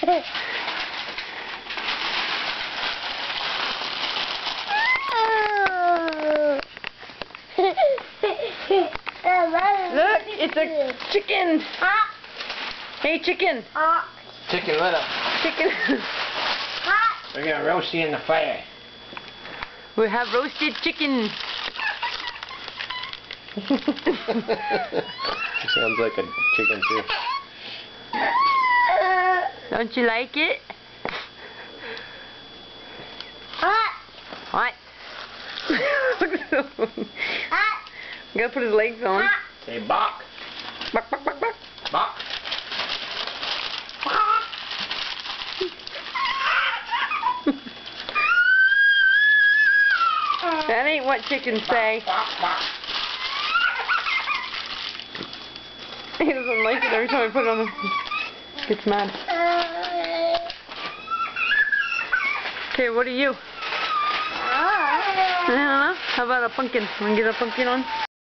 Look, it's a chicken. Hey, chicken. Chicken, what up? Chicken. We're gonna roast you in the fire. We have roasted chicken. Sounds like a chicken too. Don't you like it? What? You gotta put his legs on. Say bark. Bark, bark, bark, bark. Bark. That ain't what chickens say. Bark, bark. He doesn't like it every time I put it on him. Gets mad. Okay, what are you? I don't know. How about a pumpkin? Want to get a pumpkin on?